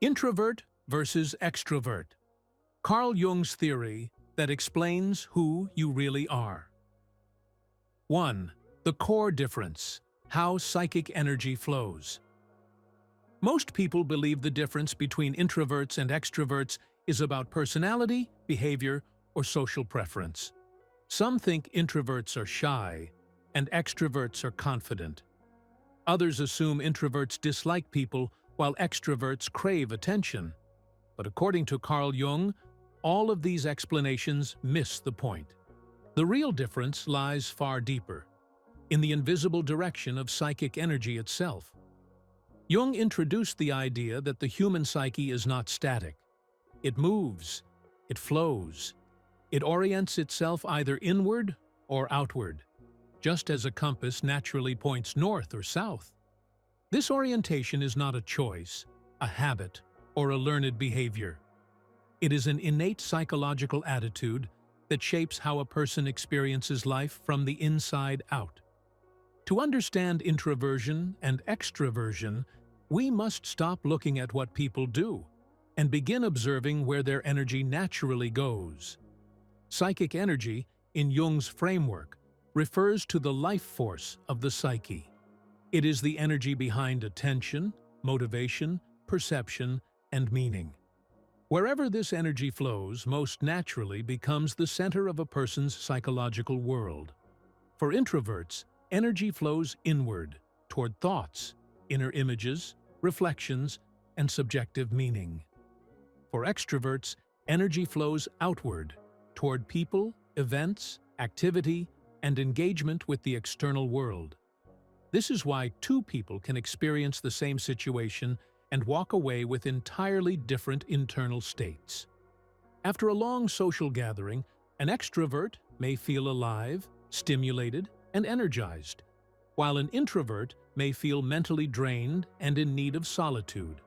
Introvert versus extrovert. Carl Jung's theory that explains who you really are. 1. The core difference: how psychic energy flows. Most people believe the difference between introverts and extroverts is about personality, behavior, or social preference. Some think introverts are shy and extroverts are confident. Others assume introverts dislike people while extroverts crave attention. But according to Carl Jung, all of these explanations miss the point. The real difference lies far deeper, in the invisible direction of psychic energy itself. Jung introduced the idea that the human psyche is not static. It moves, it flows, it orients itself either inward or outward, just as a compass naturally points north or south. This orientation is not a choice, a habit, or a learned behavior. It is an innate psychological attitude that shapes how a person experiences life from the inside out. To understand introversion and extroversion, we must stop looking at what people do and begin observing where their energy naturally goes. Psychic energy, in Jung's framework, refers to the life force of the psyche. It is the energy behind attention, motivation, perception, and meaning. Wherever this energy flows, most naturally becomes the center of a person's psychological world. For introverts, energy flows inward, toward thoughts, inner images, reflections, and subjective meaning. For extroverts, energy flows outward, toward people, events, activity, and engagement with the external world. This is why two people can experience the same situation and walk away with entirely different internal states. After a long social gathering, an extrovert may feel alive, stimulated, and energized, while an introvert may feel mentally drained and in need of solitude.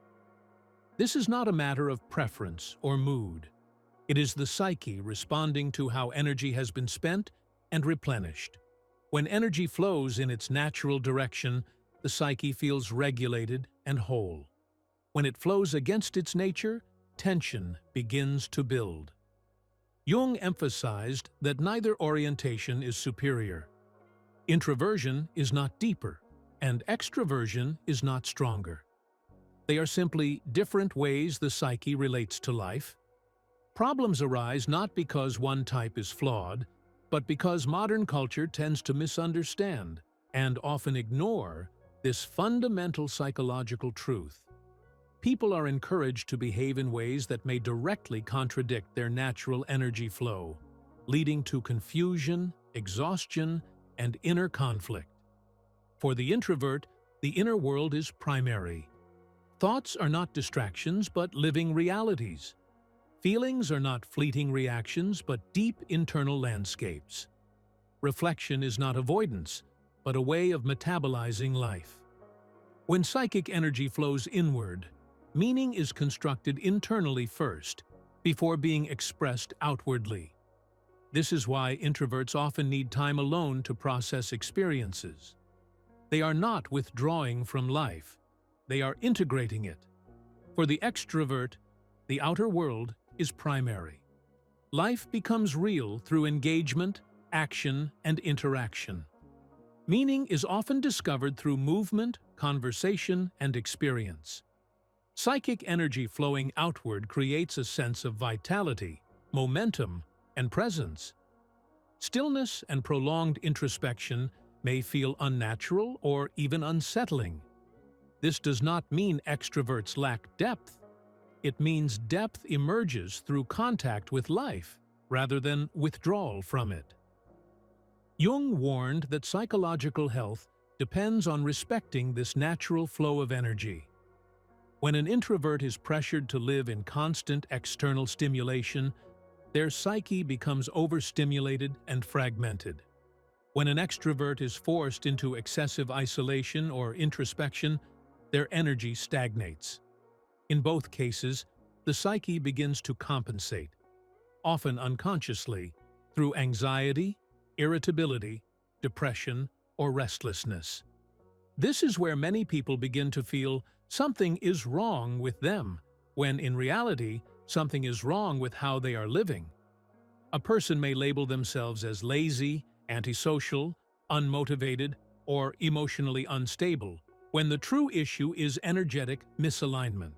This is not a matter of preference or mood. It is the psyche responding to how energy has been spent and replenished. When energy flows in its natural direction, the psyche feels regulated and whole. When it flows against its nature, tension begins to build. Jung emphasized that neither orientation is superior. Introversion is not deeper, and extroversion is not stronger. They are simply different ways the psyche relates to life. Problems arise not because one type is flawed, but because modern culture tends to misunderstand and often ignore this fundamental psychological truth. People are encouraged to behave in ways that may directly contradict their natural energy flow, leading to confusion, exhaustion, and inner conflict. For the introvert, the inner world is primary. Thoughts are not distractions, but living realities. Feelings are not fleeting reactions, but deep internal landscapes. Reflection is not avoidance, but a way of metabolizing life. When psychic energy flows inward, meaning is constructed internally first, before being expressed outwardly. This is why introverts often need time alone to process experiences. They are not withdrawing from life, they are integrating it. For the extrovert, the outer world is primary. Life becomes real through engagement, action, and interaction. Meaning is often discovered through movement, conversation, and experience. Psychic energy flowing outward creates a sense of vitality, momentum, and presence. Stillness and prolonged introspection may feel unnatural or even unsettling. This does not mean extroverts lack depth. It means depth emerges through contact with life, rather than withdrawal from it. Jung warned that psychological health depends on respecting this natural flow of energy. When an introvert is pressured to live in constant external stimulation, their psyche becomes overstimulated and fragmented. When an extrovert is forced into excessive isolation or introspection, their energy stagnates. In both cases, the psyche begins to compensate, often unconsciously, through anxiety, irritability, depression, or restlessness. This is where many people begin to feel something is wrong with them, when in reality, something is wrong with how they are living. A person may label themselves as lazy, antisocial, unmotivated, or emotionally unstable, when the true issue is energetic misalignment.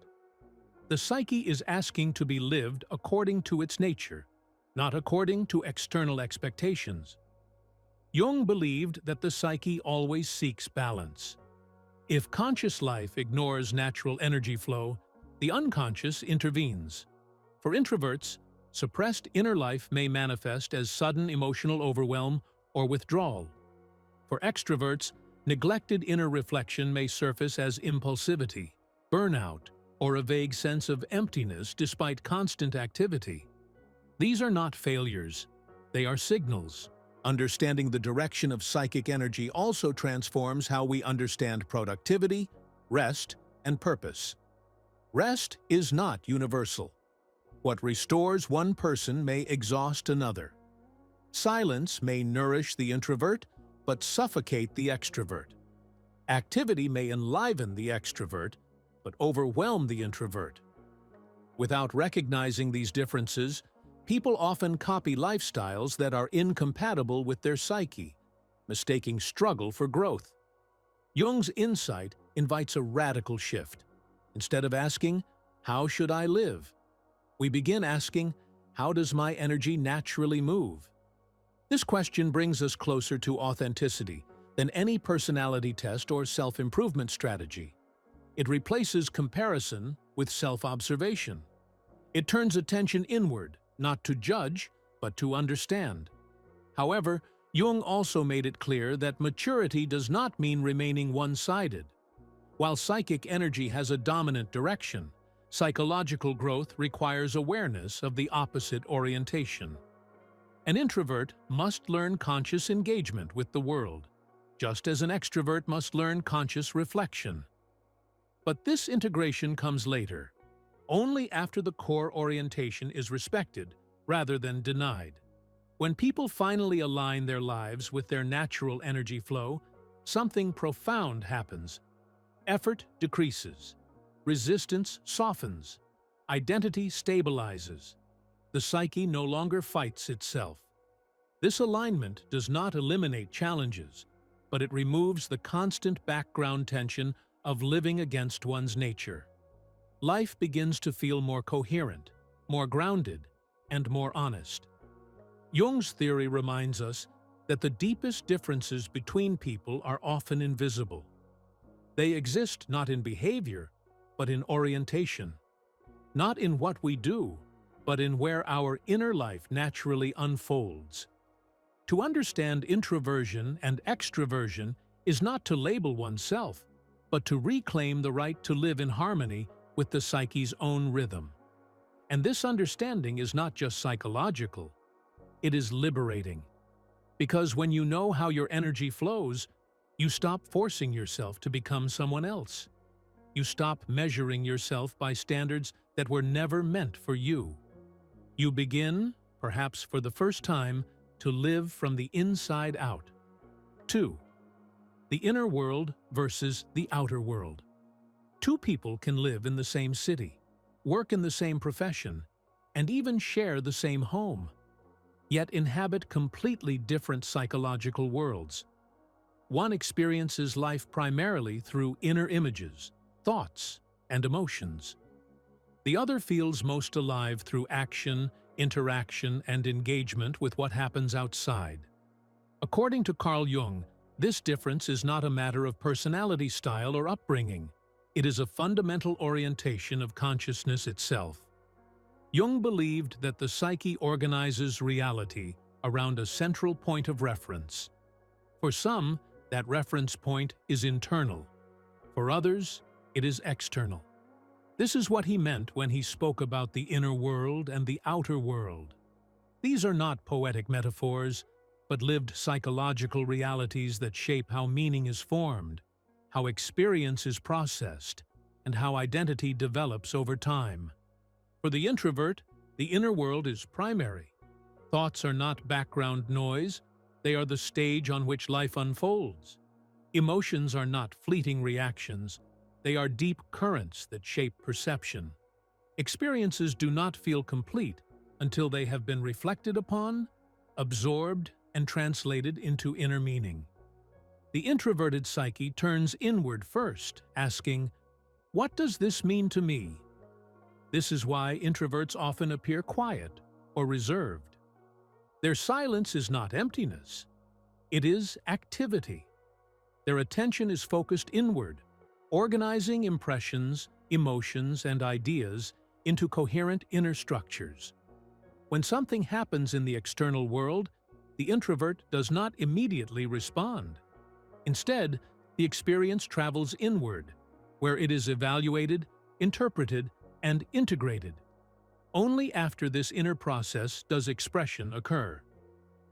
The psyche is asking to be lived according to its nature, not according to external expectations. Jung believed that the psyche always seeks balance. If conscious life ignores natural energy flow, the unconscious intervenes. For introverts, suppressed inner life may manifest as sudden emotional overwhelm or withdrawal. For extroverts, neglected inner reflection may surface as impulsivity, burnout, or a vague sense of emptiness despite constant activity. These are not failures, they are signals. Understanding the direction of psychic energy also transforms how we understand productivity, rest, and purpose. Rest is not universal. What restores one person may exhaust another. Silence may nourish the introvert, but suffocate the extrovert. Activity may enliven the extrovert, but overwhelm the introvert. Without recognizing these differences, people often copy lifestyles that are incompatible with their psyche, mistaking struggle for growth. Jung's insight invites a radical shift. Instead of asking, "How should I live?" we begin asking, "How does my energy naturally move?" This question brings us closer to authenticity than any personality test or self-improvement strategy. It replaces comparison with self-observation. It turns attention inward, not to judge, but to understand. However, Jung also made it clear that maturity does not mean remaining one-sided. While psychic energy has a dominant direction, psychological growth requires awareness of the opposite orientation. An introvert must learn conscious engagement with the world, just as an extrovert must learn conscious reflection. But this integration comes later, only after the core orientation is respected rather than denied. When people finally align their lives with their natural energy flow, something profound happens. Effort decreases. Resistance softens. Identity stabilizes. The psyche no longer fights itself. This alignment does not eliminate challenges, but it removes the constant background tension of living against one's nature. Life begins to feel more coherent, more grounded, and more honest. Jung's theory reminds us that the deepest differences between people are often invisible. They exist not in behavior, but in orientation. Not in what we do, but in where our inner life naturally unfolds. To understand introversion and extroversion is not to label oneself, but to reclaim the right to live in harmony with the psyche's own rhythm. And this understanding is not just psychological, it is liberating. Because when you know how your energy flows, you stop forcing yourself to become someone else. You stop measuring yourself by standards that were never meant for you. You begin, perhaps for the first time, to live from the inside out. 2. The inner world versus the outer world. Two people can live in the same city, work in the same profession, and even share the same home, yet inhabit completely different psychological worlds. One experiences life primarily through inner images, thoughts, and emotions. The other feels most alive through action, interaction, and engagement with what happens outside. According to Carl Jung, this difference is not a matter of personality style or upbringing. It is a fundamental orientation of consciousness itself. Jung believed that the psyche organizes reality around a central point of reference. For some, that reference point is internal. For others, it is external. This is what he meant when he spoke about the inner world and the outer world. These are not poetic metaphors, but lived psychological realities that shape how meaning is formed, how experience is processed, and how identity develops over time. For the introvert, the inner world is primary. Thoughts are not background noise, they are the stage on which life unfolds. Emotions are not fleeting reactions, they are deep currents that shape perception. Experiences do not feel complete until they have been reflected upon, absorbed, and translated into inner meaning. The introverted psyche turns inward first, asking, "What does this mean to me?" This is why introverts often appear quiet or reserved. Their silence is not emptiness. It is activity. Their attention is focused inward, organizing impressions, emotions, and ideas into coherent inner structures. When something happens in the external world, the introvert does not immediately respond. Instead, the experience travels inward, where it is evaluated, interpreted, and integrated. Only after this inner process does expression occur.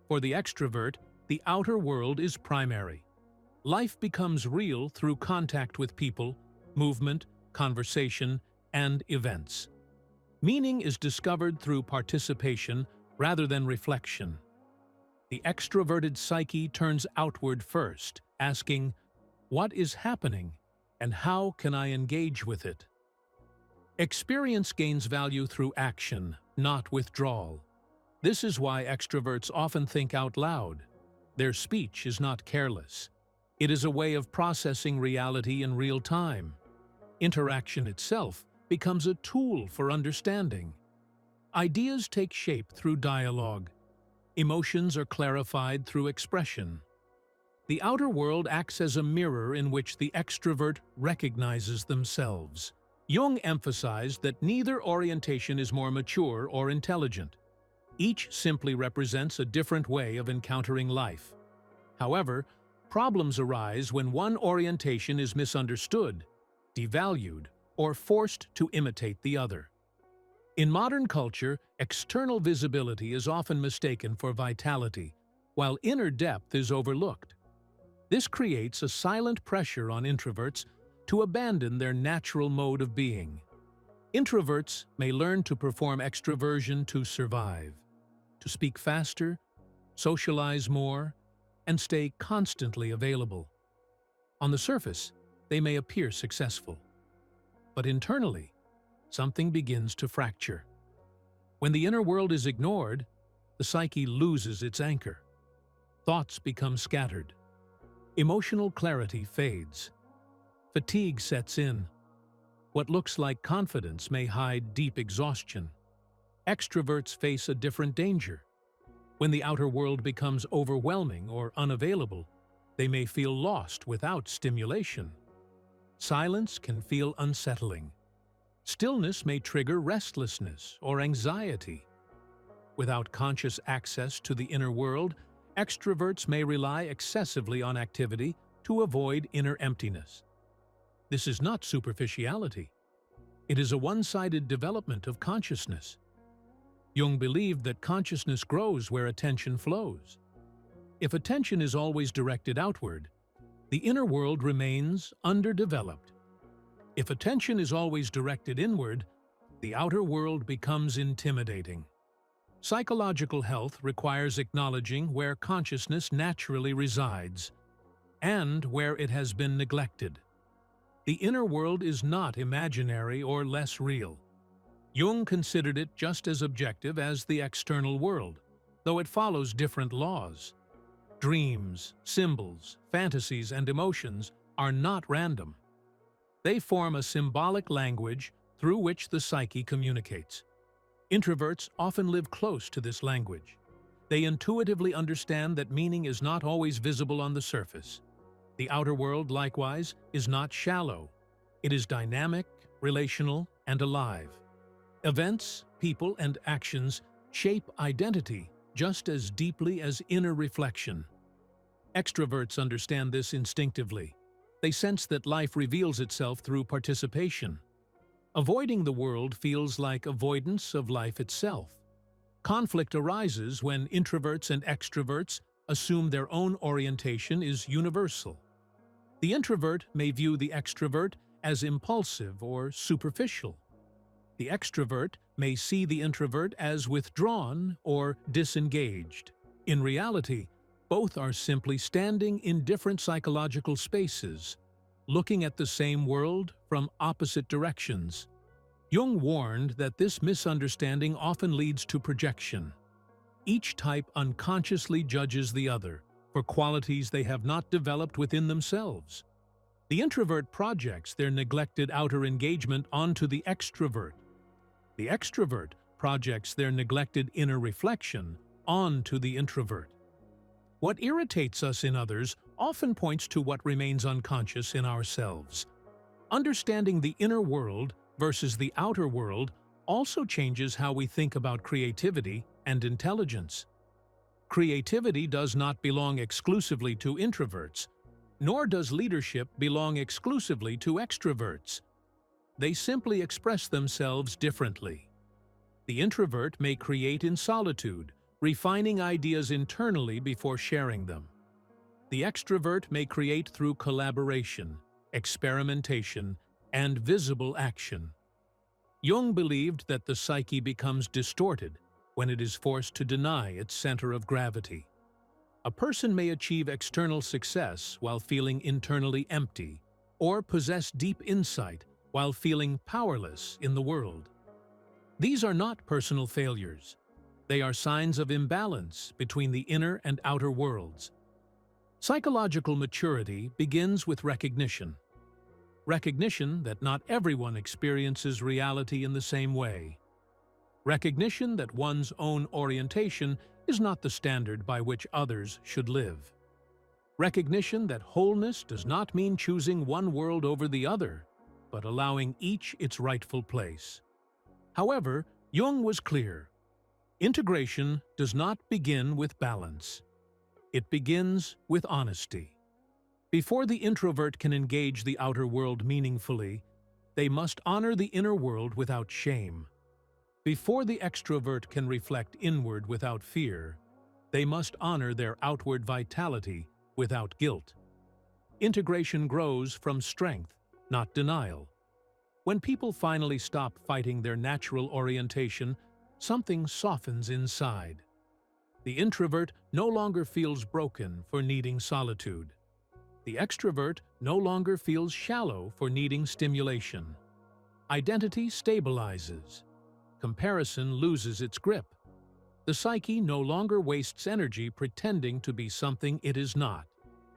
For the extrovert, the outer world is primary. Life becomes real through contact with people, movement, conversation, and events. Meaning is discovered through participation rather than reflection. The extroverted psyche turns outward first, asking, "What is happening, and how can I engage with it?" Experience gains value through action, not withdrawal. This is why extroverts often think out loud. Their speech is not careless. It is a way of processing reality in real time. Interaction itself becomes a tool for understanding. Ideas take shape through dialogue. Emotions are clarified through expression. The outer world acts as a mirror in which the extrovert recognizes themselves. Jung emphasized that neither orientation is more mature or intelligent. Each simply represents a different way of encountering life. However, problems arise when one orientation is misunderstood, devalued, or forced to imitate the other. In modern culture, external visibility is often mistaken for vitality, while inner depth is overlooked. This creates a silent pressure on introverts to abandon their natural mode of being. Introverts may learn to perform extroversion to survive, to speak faster, socialize more, and stay constantly available. On the surface, they may appear successful. But internally, something begins to fracture. When the inner world is ignored, the psyche loses its anchor. Thoughts become scattered. Emotional clarity fades. Fatigue sets in. What looks like confidence may hide deep exhaustion. Extroverts face a different danger. When the outer world becomes overwhelming or unavailable, they may feel lost without stimulation. Silence can feel unsettling. Stillness may trigger restlessness or anxiety. Without conscious access to the inner world, extroverts may rely excessively on activity to avoid inner emptiness. This is not superficiality. It is a one-sided development of consciousness. Jung believed that consciousness grows where attention flows. If attention is always directed outward, the inner world remains underdeveloped. If attention is always directed inward, the outer world becomes intimidating. Psychological health requires acknowledging where consciousness naturally resides and where it has been neglected. The inner world is not imaginary or less real. Jung considered it just as objective as the external world, though it follows different laws. Dreams, symbols, fantasies, and emotions are not random. They form a symbolic language through which the psyche communicates. Introverts often live close to this language. They intuitively understand that meaning is not always visible on the surface. The outer world, likewise, is not shallow. It is dynamic, relational, and alive. Events, people, and actions shape identity just as deeply as inner reflection. Extroverts understand this instinctively. They sense that life reveals itself through participation. Avoiding the world feels like avoidance of life itself. Conflict arises when introverts and extroverts assume their own orientation is universal. The introvert may view the extrovert as impulsive or superficial. The extrovert may see the introvert as withdrawn or disengaged. In reality, both are simply standing in different psychological spaces, looking at the same world from opposite directions. Jung warned that this misunderstanding often leads to projection. Each type unconsciously judges the other for qualities they have not developed within themselves. The introvert projects their neglected outer engagement onto the extrovert. The extrovert projects their neglected inner reflection onto the introvert. What irritates us in others often points to what remains unconscious in ourselves. Understanding the inner world versus the outer world also changes how we think about creativity and intelligence. Creativity does not belong exclusively to introverts, nor does leadership belong exclusively to extroverts. They simply express themselves differently. The introvert may create in solitude, refining ideas internally before sharing them. The extrovert may create through collaboration, experimentation, and visible action. Jung believed that the psyche becomes distorted when it is forced to deny its center of gravity. A person may achieve external success while feeling internally empty, or possess deep insight while feeling powerless in the world. These are not personal failures. They are signs of imbalance between the inner and outer worlds. Psychological maturity begins with recognition. Recognition that not everyone experiences reality in the same way. Recognition that one's own orientation is not the standard by which others should live. Recognition that wholeness does not mean choosing one world over the other, but allowing each its rightful place. However, Jung was clear. Integration does not begin with balance. It begins with honesty. Before the introvert can engage the outer world meaningfully, they must honor the inner world without shame. Before the extrovert can reflect inward without fear, they must honor their outward vitality without guilt. Integration grows from strength, not denial. When people finally stop fighting their natural orientation, something softens inside. The introvert no longer feels broken for needing solitude. The extrovert no longer feels shallow for needing stimulation. Identity stabilizes. Comparison loses its grip. The psyche no longer wastes energy pretending to be something it is not.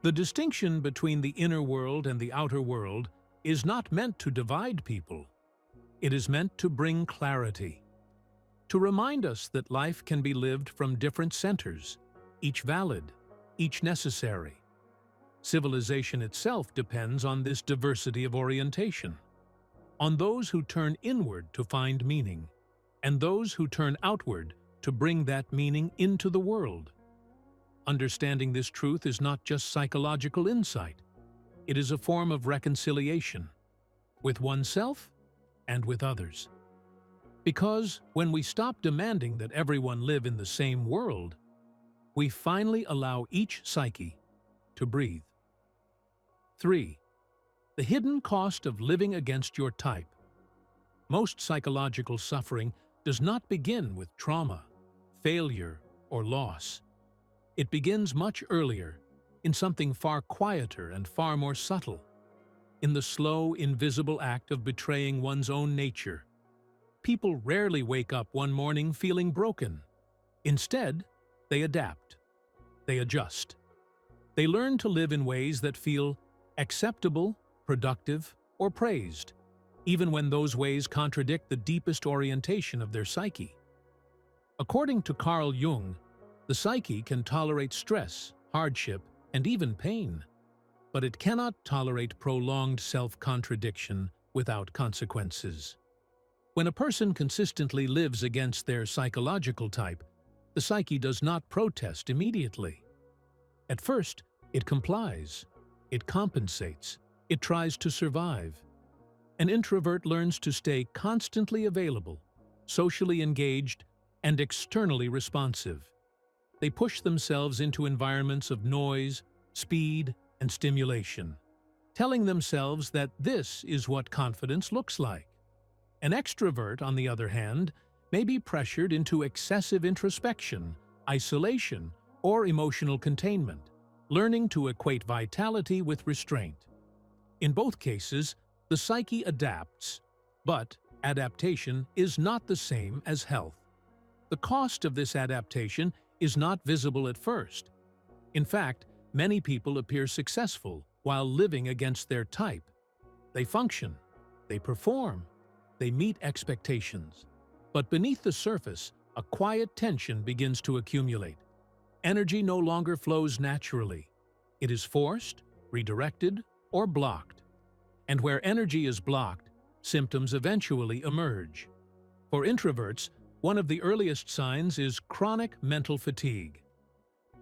The distinction between the inner world and the outer world is not meant to divide people. It is meant to bring clarity. To remind us that life can be lived from different centers, each valid, each necessary. Civilization itself depends on this diversity of orientation, on those who turn inward to find meaning, and those who turn outward to bring that meaning into the world. Understanding this truth is not just psychological insight. It is a form of reconciliation with oneself and with others. Because when we stop demanding that everyone live in the same world, we finally allow each psyche to breathe. 3. The hidden cost of living against your type. Most psychological suffering does not begin with trauma, failure, or loss. It begins much earlier, in something far quieter and far more subtle, in the slow, invisible act of betraying one's own nature. People rarely wake up one morning feeling broken. Instead, they adapt. They adjust. They learn to live in ways that feel acceptable, productive, or praised, even when those ways contradict the deepest orientation of their psyche. According to Carl Jung, the psyche can tolerate stress, hardship, and even pain, but it cannot tolerate prolonged self-contradiction without consequences. When a person consistently lives against their psychological type, the psyche does not protest immediately. At first, it complies, it compensates, it tries to survive. An introvert learns to stay constantly available, socially engaged, and externally responsive. They push themselves into environments of noise, speed, and stimulation, telling themselves that this is what confidence looks like. An extrovert, on the other hand, may be pressured into excessive introspection, isolation, or emotional containment, learning to equate vitality with restraint. In both cases, the psyche adapts, but Adaptation is not the same as health. The cost of this adaptation is not visible at first. In fact, many people appear successful while living against their type. They function, they perform, they meet expectations. But beneath the surface, a quiet tension begins to accumulate. Energy no longer flows naturally. It is forced, redirected, or blocked. And where energy is blocked, symptoms eventually emerge. For introverts, one of the earliest signs is chronic mental fatigue.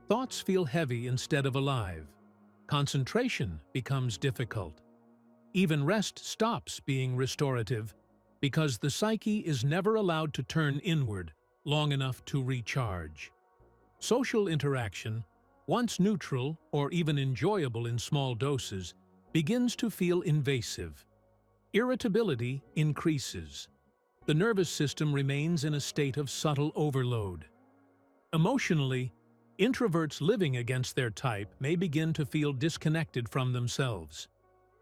Thoughts feel heavy instead of alive. Concentration becomes difficult. Even rest stops being restorative because the psyche is never allowed to turn inward long enough to recharge. Social interaction, once neutral or even enjoyable in small doses, begins to feel invasive. Irritability increases. The nervous system remains in a state of subtle overload. Emotionally, introverts living against their type may begin to feel disconnected from themselves.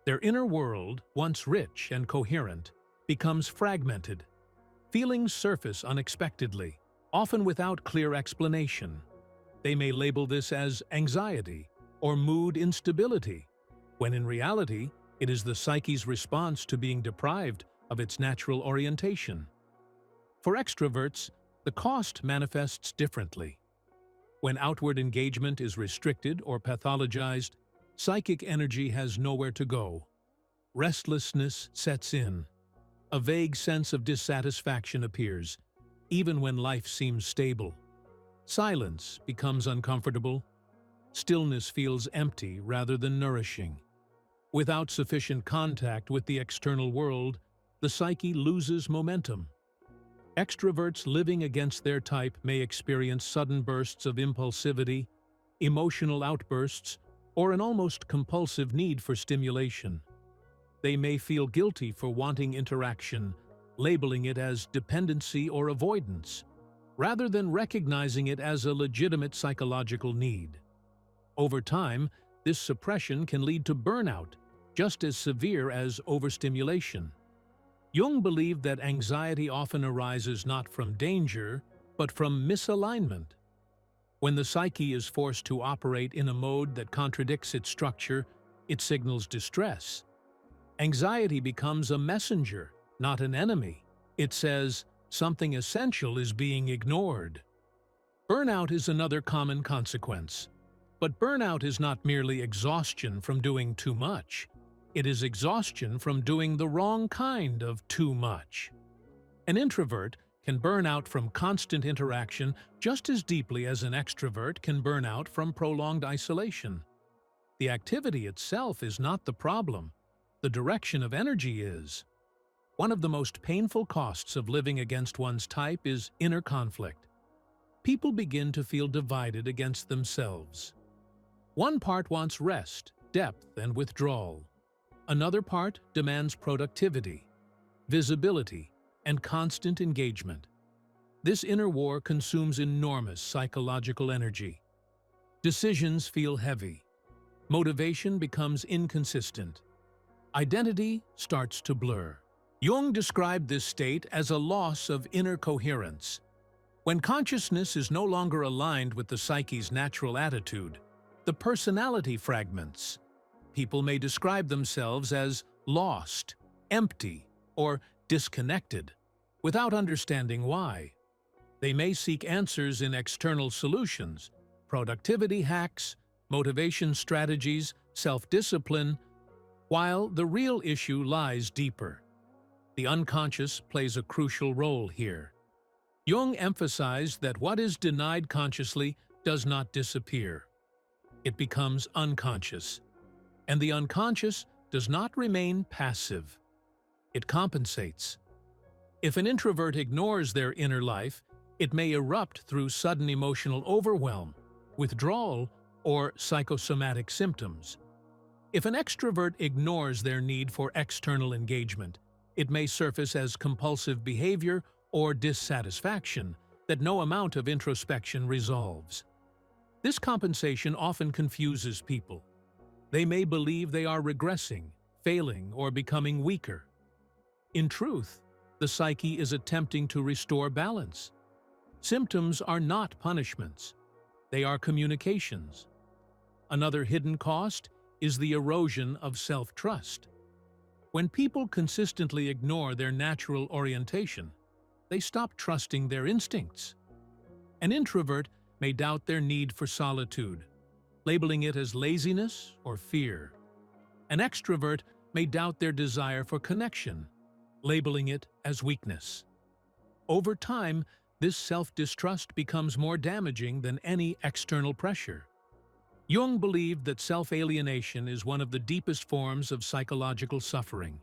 Their inner world, once rich and coherent, becomes fragmented. Feelings surface unexpectedly, often without clear explanation. They may label this as anxiety or mood instability, when in reality, it is the psyche's response to being deprived of its natural orientation. For extroverts, the cost manifests differently. When outward engagement is restricted or pathologized, psychic energy has nowhere to go. Restlessness sets in. A vague sense of dissatisfaction appears, even when life seems stable. Silence becomes uncomfortable. Stillness feels empty rather than nourishing. Without sufficient contact with the external world, the psyche loses momentum. Extroverts living against their type may experience sudden bursts of impulsivity, emotional outbursts, or an almost compulsive need for stimulation. They may feel guilty for wanting interaction, labeling it as dependency or avoidance, rather than recognizing it as a legitimate psychological need. Over time, this suppression can lead to burnout, just as severe as overstimulation. Jung believed that anxiety often arises not from danger, but from misalignment. When the psyche is forced to operate in a mode that contradicts its structure, it signals distress. Anxiety becomes a messenger, not an enemy. It says, something essential is being ignored. Burnout is another common consequence. But burnout is not merely exhaustion from doing too much. It is exhaustion from doing the wrong kind of too much. An introvert can burn out from constant interaction just as deeply as an extrovert can burn out from prolonged isolation. The activity itself is not the problem. The direction of energy is. One of the most painful costs of living against one's type is inner conflict. People begin to feel divided against themselves. One part wants rest, depth, and withdrawal. Another part demands productivity, visibility, and constant engagement. This inner war consumes enormous psychological energy. Decisions feel heavy. Motivation becomes inconsistent. Identity starts to blur. Jung described this state as a loss of inner coherence. When consciousness is no longer aligned with the psyche's natural attitude, the personality fragments. People may describe themselves as lost, empty, or disconnected, without understanding why. They may seek answers in external solutions, productivity hacks, motivation strategies, self-discipline, while the real issue lies deeper. The unconscious plays a crucial role here. Jung emphasized that what is denied consciously does not disappear. It becomes unconscious. And the unconscious does not remain passive. It compensates. If an introvert ignores their inner life, it may erupt through sudden emotional overwhelm, withdrawal, or psychosomatic symptoms. If an extrovert ignores their need for external engagement, it may surface as compulsive behavior or dissatisfaction that no amount of introspection resolves. This compensation often confuses people. They may believe they are regressing, failing, or becoming weaker. In truth, the the psyche is attempting to restore balance. Symptoms are not punishments. They are communications. Another hidden cost is the erosion of self-trust. When people consistently ignore their natural orientation, they stop trusting their instincts. An introvert may doubt their need for solitude, labeling it as laziness or fear. An extrovert may doubt their desire for connection, labeling it as weakness. Over time, this self-distrust becomes more damaging than any external pressure. Jung believed that self-alienation is one of the deepest forms of psychological suffering.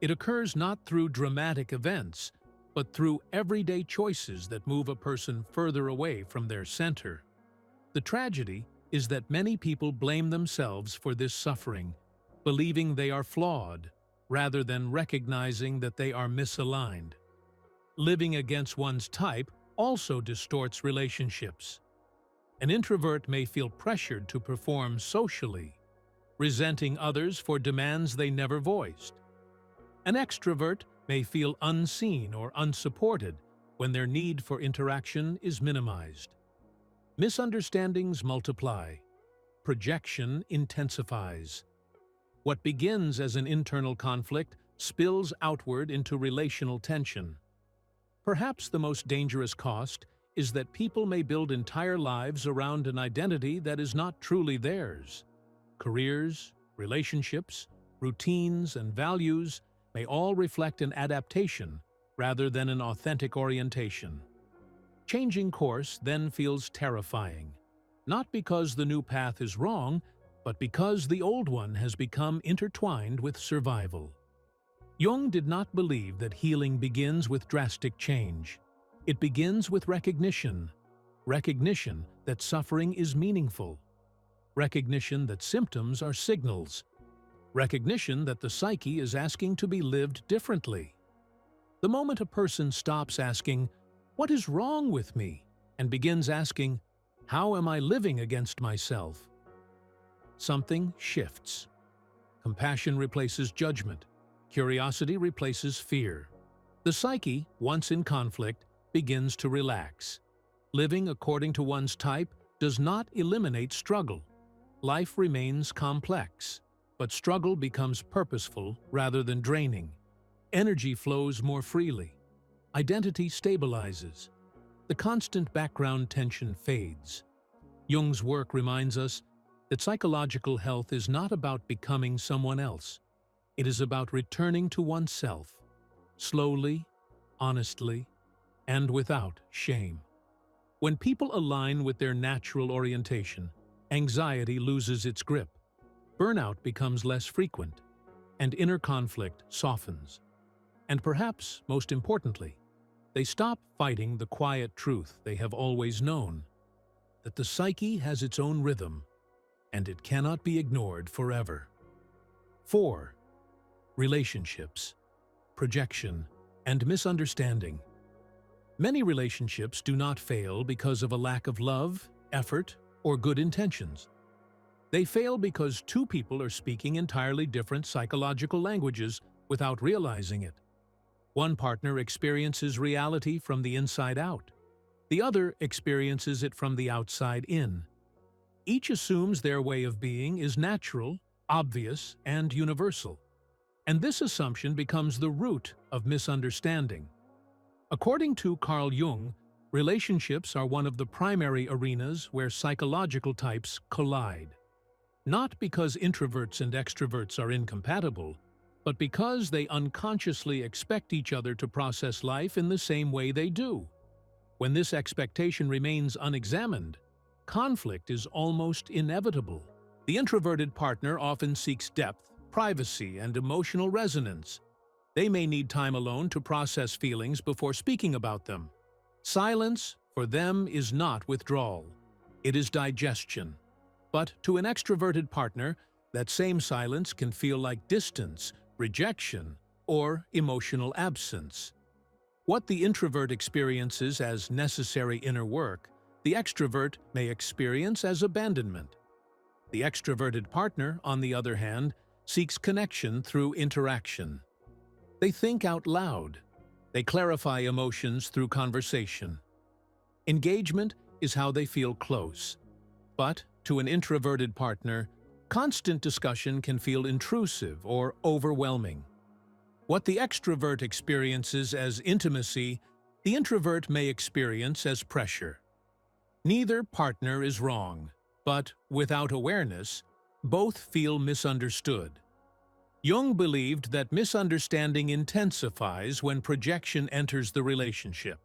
It occurs not through dramatic events, but through everyday choices that move a person further away from their center. The tragedy is that many people blame themselves for this suffering, believing they are flawed, rather than recognizing that they are misaligned. Living against one's type also distorts relationships. An introvert may feel pressured to perform socially, resenting others for demands they never voiced. An extrovert may feel unseen or unsupported when their need for interaction is minimized. Misunderstandings multiply. Projection intensifies. What begins as an internal conflict spills outward into relational tension. Perhaps the most dangerous cost is that people may build entire lives around an identity that is not truly theirs. Careers, relationships, routines, and values may all reflect an adaptation rather than an authentic orientation. Changing course then feels terrifying, not because the new path is wrong, but because the old one has become intertwined with survival. Jung did not believe that healing begins with drastic change. It begins with recognition that suffering is meaningful, recognition that symptoms are signals, recognition that the psyche is asking to be lived differently. The moment a person stops asking, "What is wrong with me?" and begins asking, "How am I living against myself?" something shifts. Compassion replaces judgment. Curiosity replaces fear. The psyche, once in conflict, begins to relax. Living according to one's type does not eliminate struggle. Life remains complex, but struggle becomes purposeful rather than draining. Energy flows more freely. Identity stabilizes. The constant background tension fades. Jung's work reminds us that psychological health is not about becoming someone else. It is about returning to oneself, slowly, honestly, and without shame. When people align with their natural orientation, anxiety loses its grip, burnout becomes less frequent, and inner conflict softens. And perhaps, most importantly, they stop fighting the quiet truth they have always known, that the psyche has its own rhythm, and it cannot be ignored forever. 4. Relationships, projection, and misunderstanding. Many relationships do not fail because of a lack of love, effort, or good intentions. They fail because two people are speaking entirely different psychological languages without realizing it. One partner experiences reality from the inside out. The other experiences it from the outside in. Each assumes their way of being is natural, obvious, and universal. And this assumption becomes the root of misunderstanding. According to Carl Jung, relationships are one of the primary arenas where psychological types collide. Not because introverts and extroverts are incompatible, but because they unconsciously expect each other to process life in the same way they do. When this expectation remains unexamined, conflict is almost inevitable. The introverted partner often seeks depth, privacy, and emotional resonance. They may need time alone to process feelings before speaking about them. Silence, for them, is not withdrawal. It is digestion. But to an extroverted partner, that same silence can feel like distance, rejection, or emotional absence. What the introvert experiences as necessary inner work, the extrovert may experience as abandonment. The extroverted partner, on the other hand, seeks connection through interaction. They think out loud, They clarify emotions through conversation. Engagement is how they feel close. But, to an introverted partner, constant discussion can feel intrusive or overwhelming. What the extrovert experiences as intimacy, the introvert may experience as pressure. Neither partner is wrong, but without awareness, both feel misunderstood. Jung believed that misunderstanding intensifies when projection enters the relationship.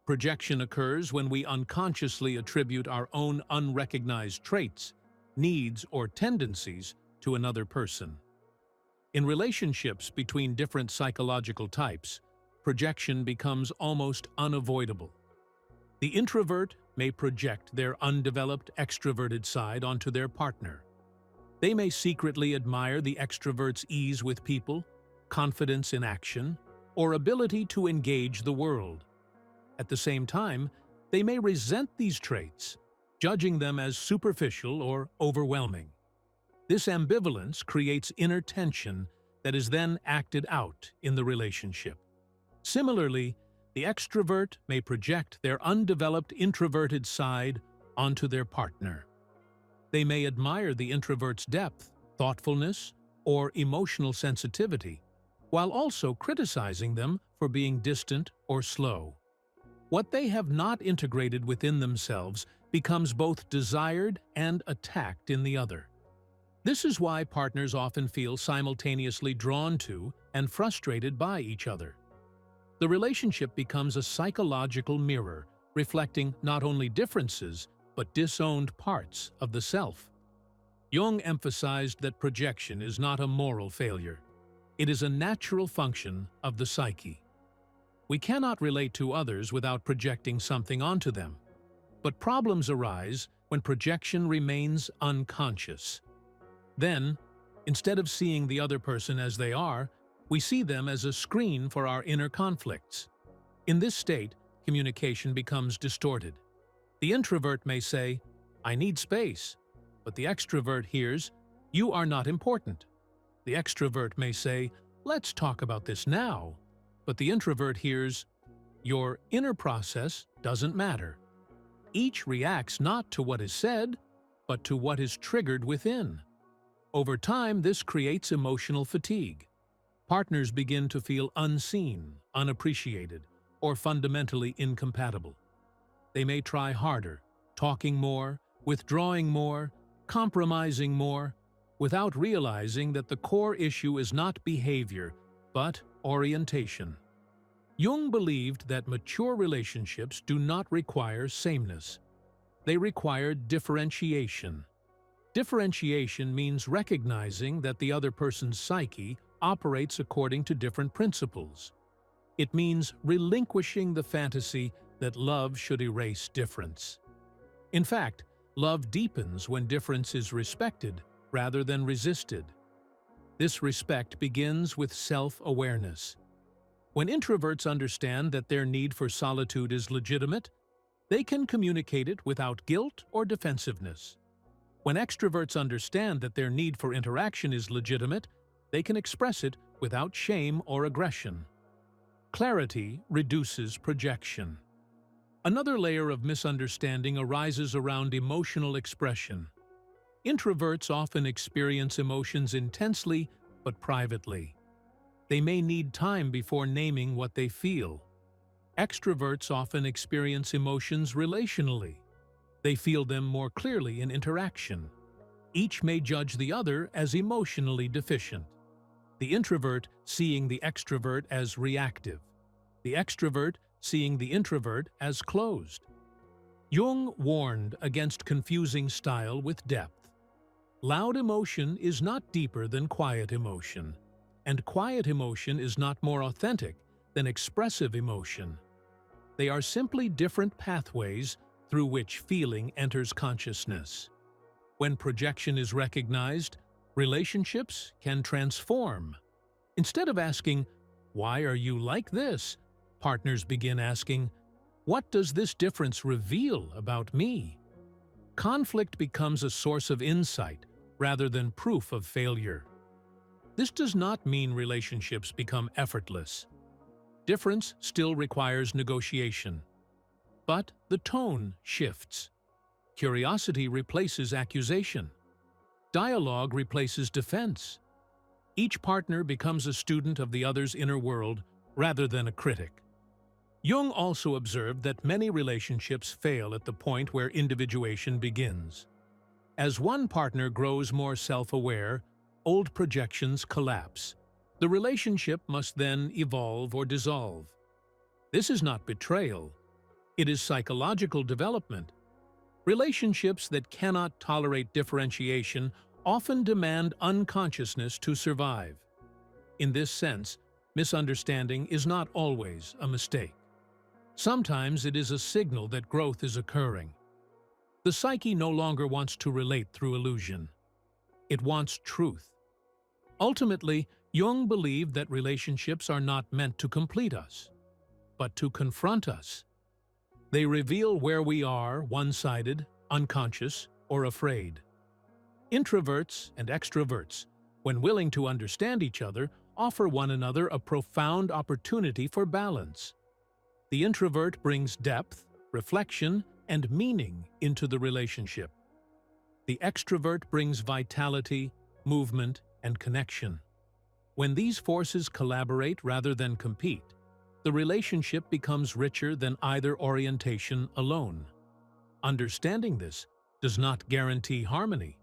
Projection occurs when we unconsciously attribute our own unrecognized traits, needs, or tendencies to another person. In relationships between different psychological types, projection becomes almost unavoidable. The introvert may project their undeveloped extroverted side onto their partner. They may secretly admire the extrovert's ease with people, confidence in action, or ability to engage the world. At the same time, they may resent these traits, judging them as superficial or overwhelming. This ambivalence creates inner tension that is then acted out in the relationship. Similarly, the extrovert may project their undeveloped introverted side onto their partner. They may admire the introvert's depth, thoughtfulness, or emotional sensitivity, while also criticizing them for being distant or slow. What they have not integrated within themselves becomes both desired and attacked in the other. This is why partners often feel simultaneously drawn to and frustrated by each other. The relationship becomes a psychological mirror, reflecting not only differences, but disowned parts of the self. Jung emphasized that projection is not a moral failure. It is a natural function of the psyche. We cannot relate to others without projecting something onto them. But problems arise when projection remains unconscious. Then, instead of seeing the other person as they are, we see them as a screen for our inner conflicts. In this state, communication becomes distorted. The introvert may say, "I need space," but the extrovert hears, "You are not important." The extrovert may say, "Let's talk about this now," but the introvert hears, "Your inner process doesn't matter." Each reacts not to what is said, but to what is triggered within. Over time, this creates emotional fatigue. Partners begin to feel unseen, unappreciated, or fundamentally incompatible. They may try harder, talking more, withdrawing more, compromising more, without realizing that the core issue is not behavior, but orientation. Jung believed that mature relationships do not require sameness. They require differentiation. Differentiation means recognizing that the other person's psyche operates according to different principles. It means relinquishing the fantasy that love should erase difference. In fact, love deepens when difference is respected rather than resisted. This respect begins with self-awareness. When introverts understand that their need for solitude is legitimate, they can communicate it without guilt or defensiveness. When extroverts understand that their need for interaction is legitimate, they can express it without shame or aggression. Clarity reduces projection. Another layer of misunderstanding arises around emotional expression. Introverts often experience emotions intensely but privately. They may need time before naming what they feel. Extroverts often experience emotions relationally. They feel them more clearly in interaction. Each may judge the other as emotionally deficient. The introvert seeing the extrovert as reactive. The extrovert seeing the introvert as closed. Jung warned against confusing style with depth. Loud emotion is not deeper than quiet emotion, and quiet emotion is not more authentic than expressive emotion. They are simply different pathways through which feeling enters consciousness. When projection is recognized, relationships can transform. Instead of asking, "Why are you like this?" partners begin asking, "What does this difference reveal about me?" Conflict becomes a source of insight rather than proof of failure. This does not mean relationships become effortless. Difference still requires negotiation. But the tone shifts. Curiosity replaces accusation. Dialogue replaces defense. Each partner becomes a student of the other's inner world rather than a critic. Jung also observed that many relationships fail at the point where individuation begins. As one partner grows more self-aware, old projections collapse. The relationship must then evolve or dissolve. This is not betrayal. It is psychological development. Relationships that cannot tolerate differentiation often demand unconsciousness to survive. In this sense, misunderstanding is not always a mistake. Sometimes it is a signal that growth is occurring. The psyche no longer wants to relate through illusion. It wants truth. Ultimately, Jung believed that relationships are not meant to complete us, but to confront us. They reveal where we are one-sided, unconscious, or afraid. Introverts and extroverts, when willing to understand each other, offer one another a profound opportunity for balance. The introvert brings depth, reflection, and meaning into the relationship. The extrovert brings vitality, movement, and connection. When these forces collaborate rather than compete, the relationship becomes richer than either orientation alone. Understanding this does not guarantee harmony,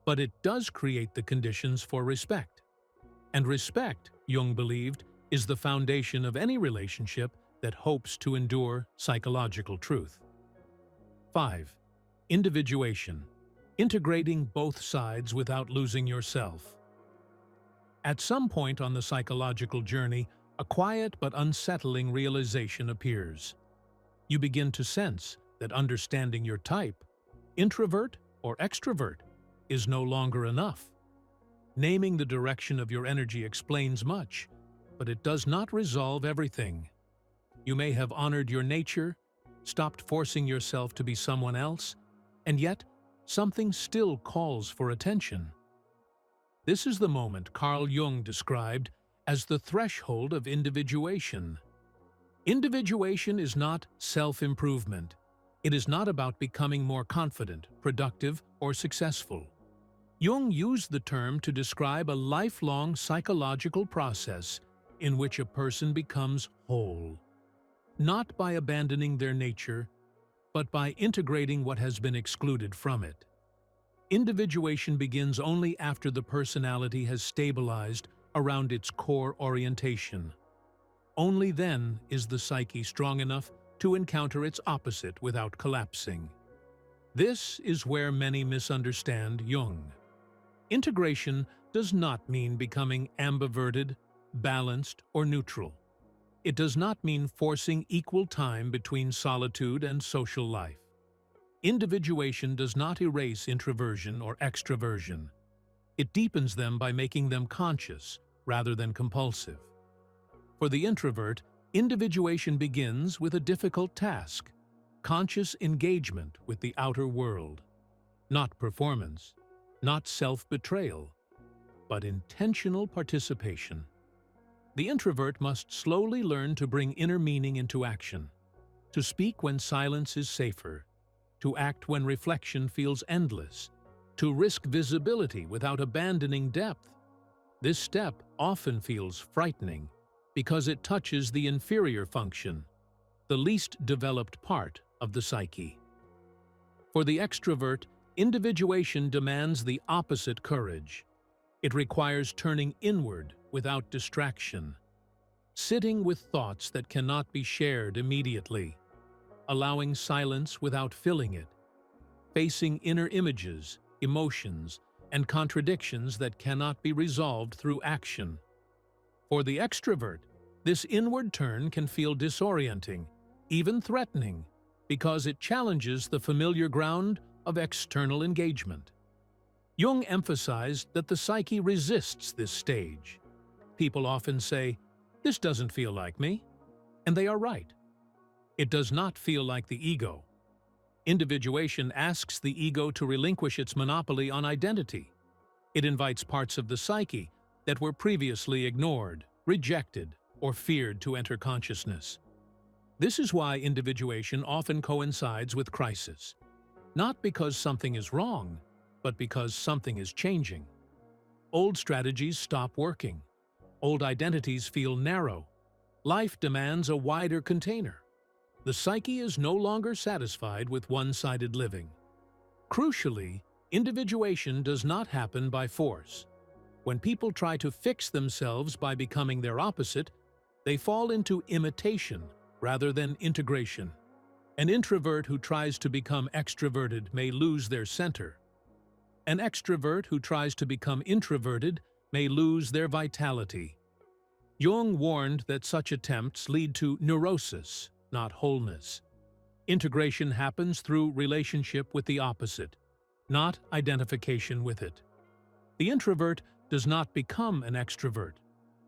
but it does create the conditions for respect. And respect, Jung believed, is the foundation of any relationship that hopes to endure psychological truth. 5. Individuation. Integrating both sides without losing yourself. At some point on the psychological journey, a quiet but unsettling realization appears. You begin to sense that understanding your type, introvert or extrovert, is no longer enough. Naming the direction of your energy explains much, but it does not resolve everything. You may have honored your nature, stopped forcing yourself to be someone else, and yet something still calls for attention. This is the moment Carl Jung described as the threshold of individuation. Individuation is not self-improvement. It is not about becoming more confident, productive, or successful. Jung used the term to describe a lifelong psychological process in which a person becomes whole, not by abandoning their nature, but by integrating what has been excluded from it. Individuation begins only after the personality has stabilized around its core orientation. Only then is the psyche strong enough to encounter its opposite without collapsing. This is where many misunderstand Jung. Integration does not mean becoming ambiverted, balanced, or neutral. It does not mean forcing equal time between solitude and social life. Individuation does not erase introversion or extroversion. It deepens them by making them conscious rather than compulsive. For the introvert, individuation begins with a difficult task: conscious engagement with the outer world. Not performance, not self-betrayal, but intentional participation. The introvert must slowly learn to bring inner meaning into action, to speak when silence is safer, to act when reflection feels endless, to risk visibility without abandoning depth. This step often feels frightening because it touches the inferior function, the least developed part of the psyche. For the extrovert, individuation demands the opposite courage. It requires turning inward without distraction, sitting with thoughts that cannot be shared immediately, allowing silence without filling it, facing inner images, emotions, and contradictions that cannot be resolved through action. For the extrovert, this inward turn can feel disorienting, even threatening, because it challenges the familiar ground of external engagement. Jung emphasized that the psyche resists this stage. People often say, "This doesn't feel like me," and they are right. It does not feel like the ego. Individuation asks the ego to relinquish its monopoly on identity. It invites parts of the psyche that were previously ignored, rejected, or feared to enter consciousness. This is why individuation often coincides with crisis. Not because something is wrong, but because something is changing. Old strategies stop working. Old identities feel narrow. Life demands a wider container. The psyche is no longer satisfied with one-sided living. Crucially, individuation does not happen by force. When people try to fix themselves by becoming their opposite, they fall into imitation rather than integration. An introvert who tries to become extroverted may lose their center. An extrovert who tries to become introverted may lose their vitality. Jung warned that such attempts lead to neurosis, not wholeness. Integration happens through relationship with the opposite, not identification with it. The introvert does not become an extrovert.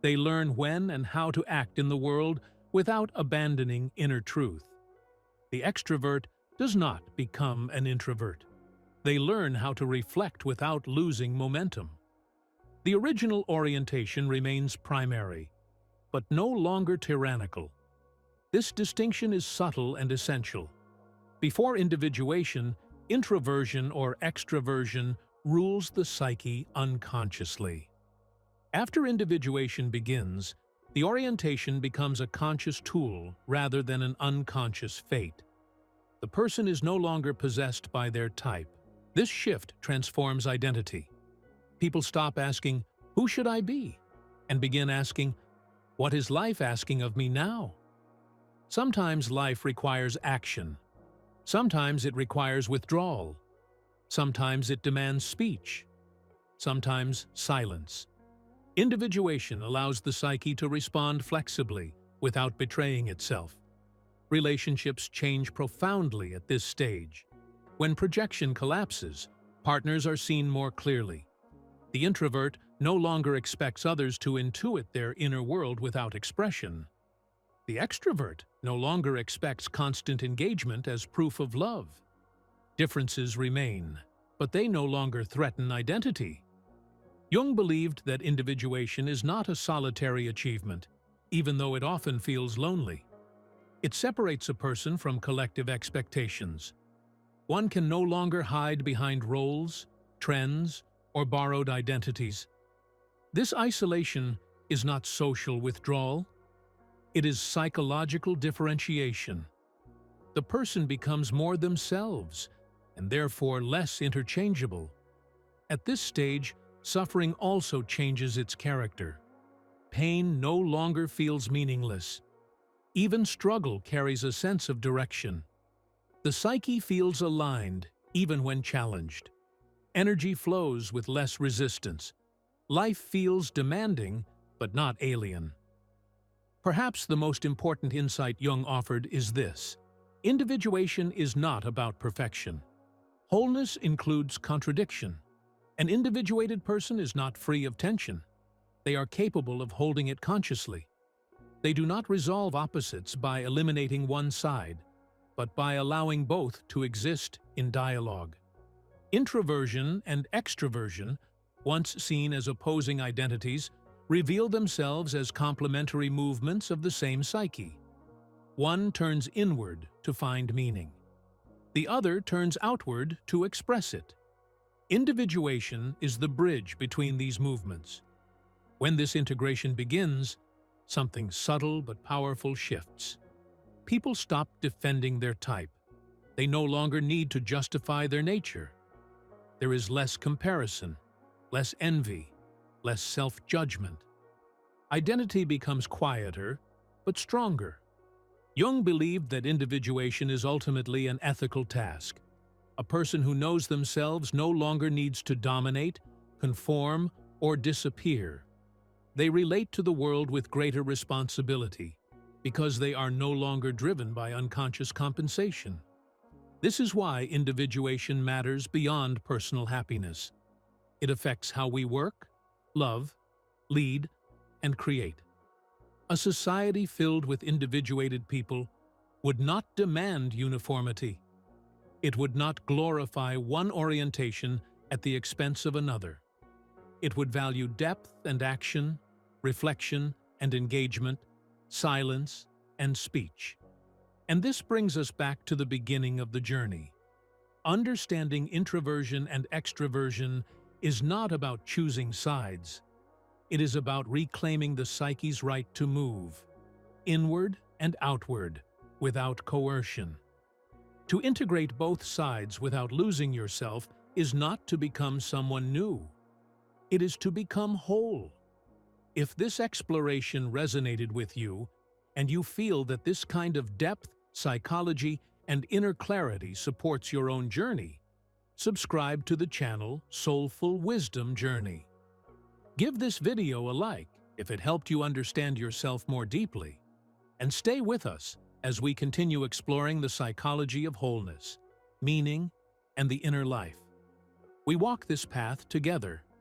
They learn when and how to act in the world without abandoning inner truth. The extrovert does not become an introvert. They learn how to reflect without losing momentum. The original orientation remains primary, but no longer tyrannical. This distinction is subtle and essential. Before individuation, introversion or extroversion rules the psyche unconsciously. After individuation begins, the orientation becomes a conscious tool rather than an unconscious fate. The person is no longer possessed by their type. This shift transforms identity. People stop asking, "Who should I be?" and begin asking, "What is life asking of me now?" Sometimes life requires action. Sometimes it requires withdrawal. Sometimes it demands speech. Sometimes silence. Individuation allows the psyche to respond flexibly without betraying itself. Relationships change profoundly at this stage. When projection collapses, partners are seen more clearly. The introvert no longer expects others to intuit their inner world without expression. The extrovert no longer expects constant engagement as proof of love. Differences remain, but they no longer threaten identity. Jung believed that individuation is not a solitary achievement, even though it often feels lonely. It separates a person from collective expectations. One can no longer hide behind roles, trends, or borrowed identities. This isolation is not social withdrawal. It is psychological differentiation. The person becomes more themselves, and therefore less interchangeable. At this stage, suffering also changes its character. Pain no longer feels meaningless. Even struggle carries a sense of direction. The psyche feels aligned, even when challenged. Energy flows with less resistance. Life feels demanding, but not alien. Perhaps the most important insight Jung offered is this: individuation is not about perfection. Wholeness includes contradiction. An individuated person is not free of tension. They are capable of holding it consciously. They do not resolve opposites by eliminating one side, but by allowing both to exist in dialogue. Introversion and extroversion, once seen as opposing identities, reveal themselves as complementary movements of the same psyche. One turns inward to find meaning. The other turns outward to express it. Individuation is the bridge between these movements. When this integration begins, something subtle but powerful shifts. People stop defending their type. They no longer need to justify their nature. There is less comparison, less envy, less self-judgment. Identity becomes quieter, but stronger. Jung believed that individuation is ultimately an ethical task. A person who knows themselves no longer needs to dominate, conform, or disappear. They relate to the world with greater responsibility, because they are no longer driven by unconscious compensation. This is why individuation matters beyond personal happiness. It affects how we work, love, lead, and create. A society filled with individuated people would not demand uniformity. It would not glorify one orientation at the expense of another. It would value depth and action, reflection and engagement, silence, and speech. And this brings us back to the beginning of the journey. Understanding introversion and extroversion is not about choosing sides. It is about reclaiming the psyche's right to move, inward and outward, without coercion. To integrate both sides without losing yourself is not to become someone new. It is to become whole. If this exploration resonated with you, and you feel that this kind of depth, psychology, and inner clarity supports your own journey, subscribe to the channel Soulful Wisdom Journey. Give this video a like if it helped you understand yourself more deeply, and stay with us as we continue exploring the psychology of wholeness, meaning, and the inner life. We walk this path together.